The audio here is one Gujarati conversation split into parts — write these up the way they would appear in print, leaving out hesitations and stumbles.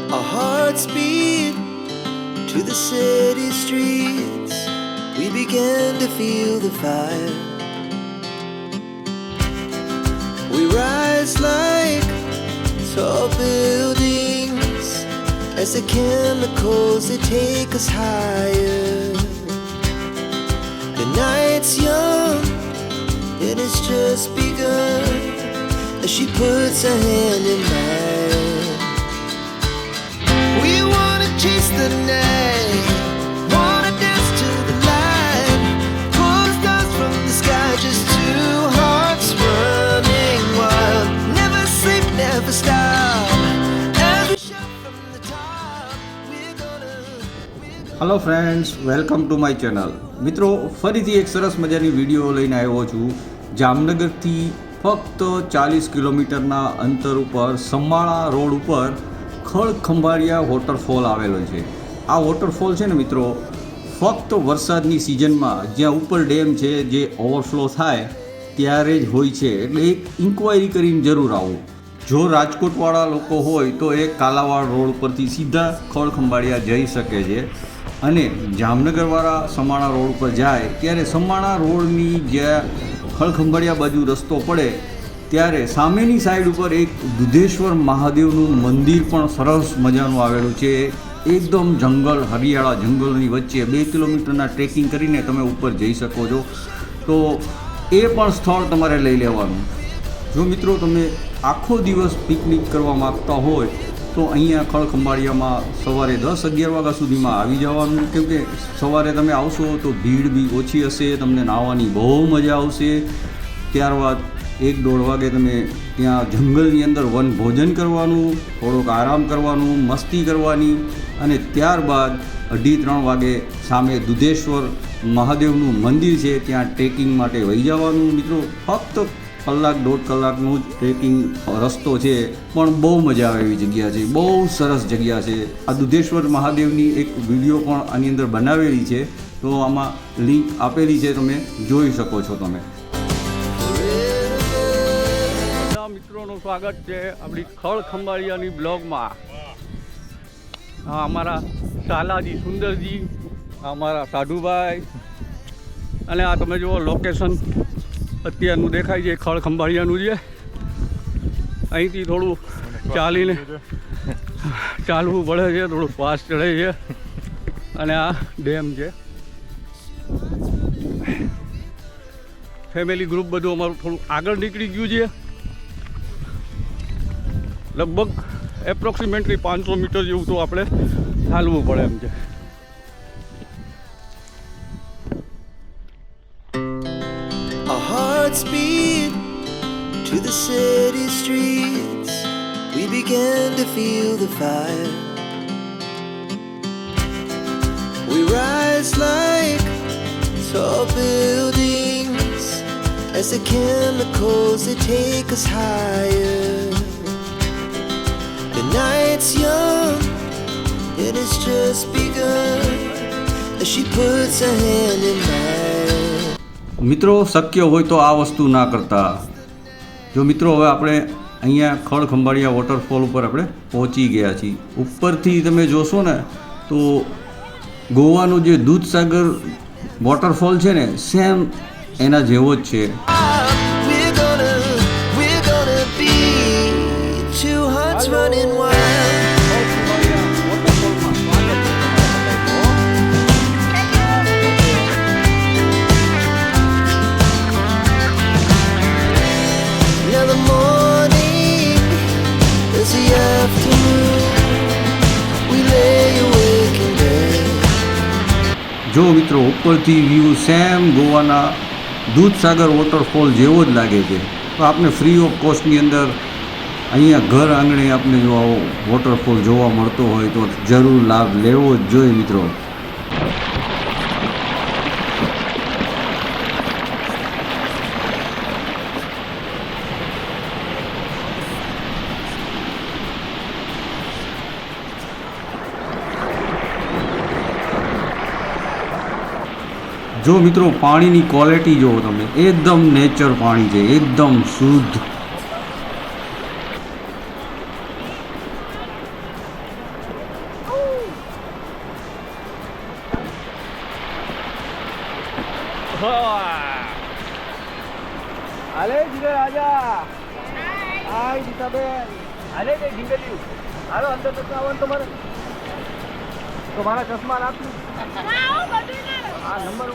Our hearts beat to the city streets. We began to feel the fire. We rise like tall buildings as the chemicals they take us higher. The night's young and it's just begun as she puts her hand in mine. We wanna chase the night, wanna dance to the light, pull stars from the sky, just two hearts running wild. Never sleep, never stop. As we shout from the top, we're gonna hello friends, welcome to my channel. મિત્રો, ફરીથી એક સરસ મજાની વિડીયો લઈને આવ્યો છું. જામનગરથી ફક્ત 40 કિલોમીટરના અંતર ઉપર સમાળા રોડ ઉપર ખળખંભાળિયા વોટરફોલ આવેલો છે. આ વોટરફોલ છે ને મિત્રો, ફક્ત વરસાદની સિઝનમાં જ્યાં ઉપર ડેમ છે જે ઓવરફ્લો થાય ત્યારે જ હોય છે. એટલે એક ઇન્ક્વાયરી કરીને જરૂર આવો. જો રાજકોટવાળા લોકો હોય તો એ કાલાવાડ રોડ પરથી સીધા ખળખંભાળિયા જઈ શકે છે, અને જામનગરવાળા સમાણા રોડ પર જાય ત્યારે સમાણા રોડની જ્યાં ખળખંભાળિયા બાજુ રસ્તો પડે ત્યારે સામેની સાઈડ ઉપર એક દુધેશ્વર મહાદેવનું મંદિર પણ સરસ મજાનું આવેલું છે. એકદમ જંગલ, હરિયાળા જંગલની વચ્ચે 2 કિલોમીટરના ટ્રેકિંગ કરીને તમે ઉપર જઈ શકો છો. તો એ પણ સ્થળ તમારે લઈ લેવાનું. જો મિત્રો તમે આખો દિવસ પિકનિક કરવા માગતા હોય તો અહીંયા ખળખંભાળિયામાં સવારે 10-11 વાગ્યા સુધીમાં આવી જવાનું, કેમકે સવારે તમે આવશો તો ભીડ બી ઓછી હશે, તમને નાહવાની બહુ મજા આવશે. ત્યારબાદ 1-1.5 વાગે તમે ત્યાં જંગલની અંદર વન ભોજન કરવાનું, થોડોક આરામ કરવાનું, મસ્તી કરવાની, અને ત્યારબાદ 2:30-3 વાગે સામે દુધેશ્વર મહાદેવનું મંદિર છે ત્યાં ટ્રેકિંગ માટે વહી જવાનું. મિત્રો, ફક્ત 1-1.5 કલાકનો જ ટ્રેકિંગ રસ્તો છે, પણ બહુ મજા આવે એવી જગ્યા છે. બહુ સરસ જગ્યા છે. આ દુધેશ્વર મહાદેવની એક વિડીયો પણ આની અંદર બનાવેલી છે, તો આમાં લિંક આપેલી છે, તમે જોઈ શકો છો. તમે મિત્રોનું સ્વાગત છે આપણી ખળખંભાળિયાની બ્લોગમાં. હા, અમારા શાલાજી સુંદરજી, અમારા સાધુભાઈ, અને આ તમે જુઓ લોકેશન અત્યારનું દેખાય છે ખળખંભાળિયાનું છે. અહીંથી થોડું ચાલીને ચાલવું પડે છે, થોડું ફાસ્ટ ચડે છે, અને આ ડેમ છે. ફેમિલી ગ્રુપ બધું અમારું થોડું આગળ નીકળી ગયું છે. લગભગ એપ્રોક્સિમેટલી 500 મીટર જેવું તો આપણે ચાલવું પડે એમ છે. Our hearts beat to the city streets. We began to feel the fire. We rise like tall buildings as the chemicals they take us higher. The night's young and it's just begun as she puts her hand in mine. મિત્રો, શક્ય હોય તો આ વસ્તુ ના કરતા. જો મિત્રો, હવે આપણે અહીંયા ખળખંભાળિયા વોટરફોલ ઉપર આપણે પહોંચી ગયા છીએ. ઉપરથી તમે જોશો ને તો ગોવાનું જે દૂધસાગર વોટરફોલ છે ને, સેમ એના જેવો જ છે. We're gonna be two hearts running wild. Now the morning is the afternoon. We lay awake in bed. જો મિત્રો, ઉપરથી વ્યૂ સેમ ગોવાના દૂધસાગર વોટરફોલ જેવો જ લાગે છે. તો આપણે ફ્રી ઓફ કોસ્ટની અંદર અહીંયા ઘર આંગણે આપણે જો આવો વોટરફોલ જોવા મળતો હોય તો જરૂર લાભ લેવો જ જોઈએ મિત્રો. જો મિત્રો, પાણીની ક્વોલિટી જુઓ તમે, એકદમ નેચર પાણી છે, એકદમ શુદ્ધ. હાલે જીગર આજા હાય ગીતાબેન હાલે કે ઢીંગલ્યું હાલો અંદર તો આવવાનું તમારે તો મારા ચશ્મા નાખું આ નંબર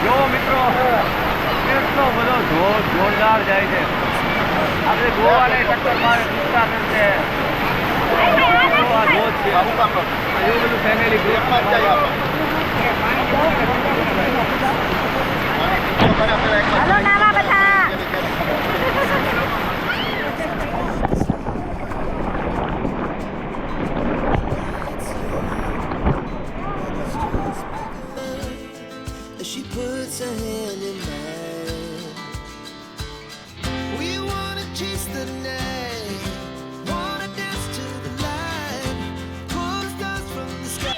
જો મિત્રો કેટલો બધો જોરદાર જાય છે આપણે ગોવાને ટક્કર મારે ચિંતા કરશે આ ધોધ છે એવું બધું ફેમિલી ગ્રુપમાં જાય હલો નાવા બધા She puts her hand in mine. We wanna chase the night, wanna dance to the light, pull stars from the sky.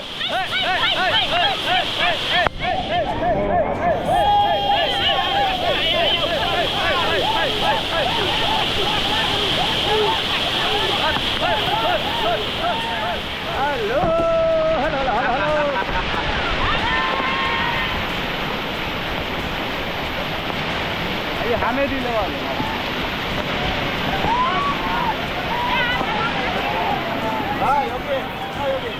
સામેથી લેવાનું હા ઓકે ઓકે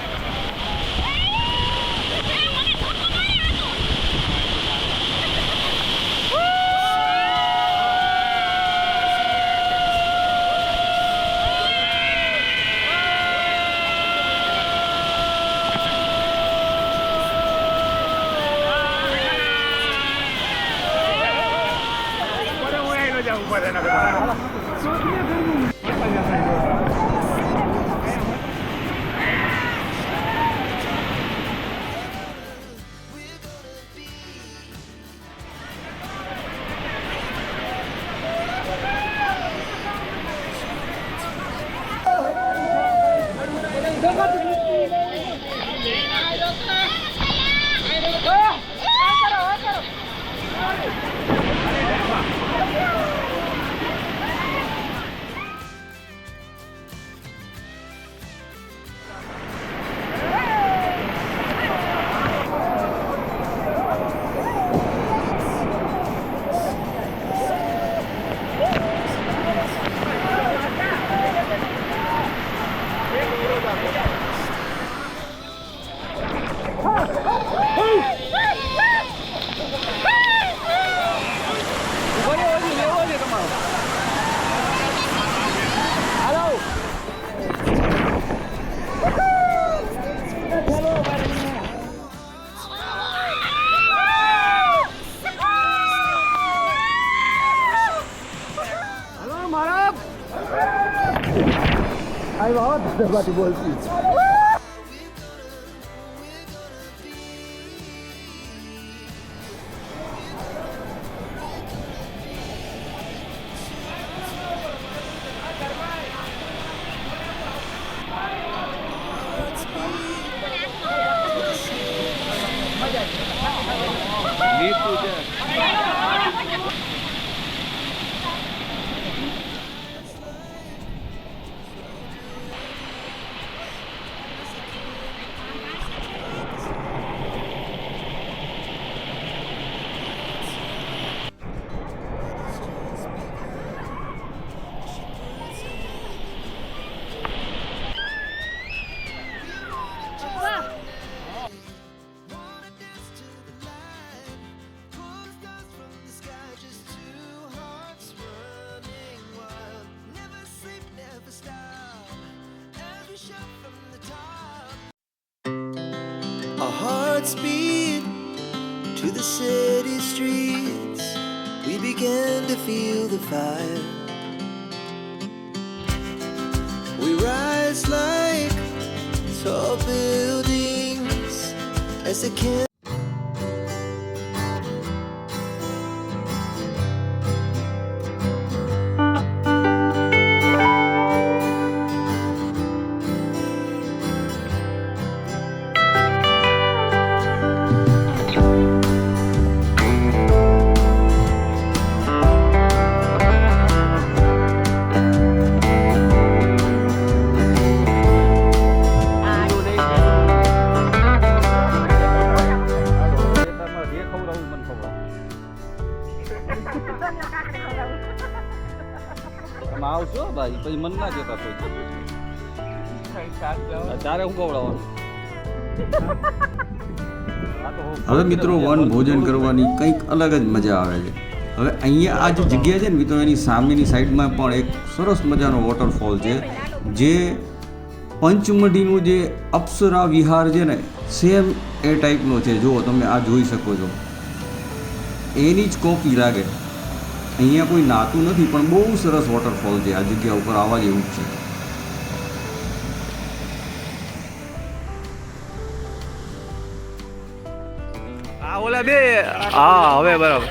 બાટી બોલતી લીધું છે speed to the city streets. We began to feel the fire. We rise like tall buildings as the આવશો ભાઈ પછી મન ના જતા તારે હું ખવડાવવાનું. હવે મિત્રો વન ભોજન કરવાની કંઈક અલગ જ મજા આવે છે. હવે અહીંયા આ જે જગ્યા છે ને મિત્રો એની સામેની સાઈડમાં પણ એક સરસ મજાનો વોટરફોલ છે જે પંચમઢીનું જે અપ્સરા વિહાર છે ને સેમ એ ટાઈપનો છે. જુઓ તમે આ જોઈ શકો છો એની જ કોપી લાગે. અહીંયા કોઈ નાતું નથી પણ બહુ સરસ વોટરફોલ છે. આ જગ્યા ઉપર આવવા જેવું જ છે. આ ઓલા બે હા હવે બરાબર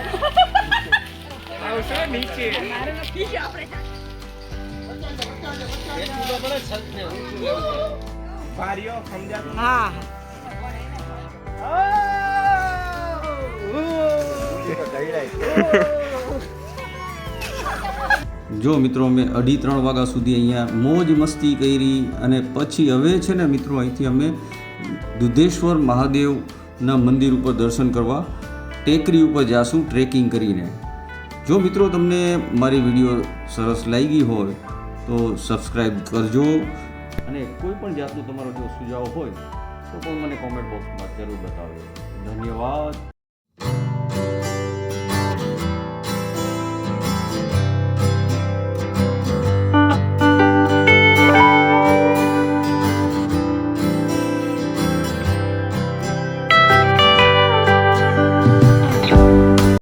હા જો મિત્રો અમે 2:30 વાગ્યા સુધી અહીંયા મોજ મસ્તી કરી અને પછી હવે છે ને મિત્રો અહીંથી અમે દુધેશ્વર મહાદેવના મંદિર ઉપર દર્શન કરવા ટેકરી ઉપર જાશું ટ્રેકિંગ કરીને. જો મિત્રો તમને મારી વિડીયો સરસ લાગી હોય તો સબસ્ક્રાઈબ કરજો અને કોઈ પણ જાતનો તમારો જો સુઝાવ હોય તો પણ મને કોમેન્ટ બોક્સમાં જરૂર બતાવજો. ધન્યવાદ.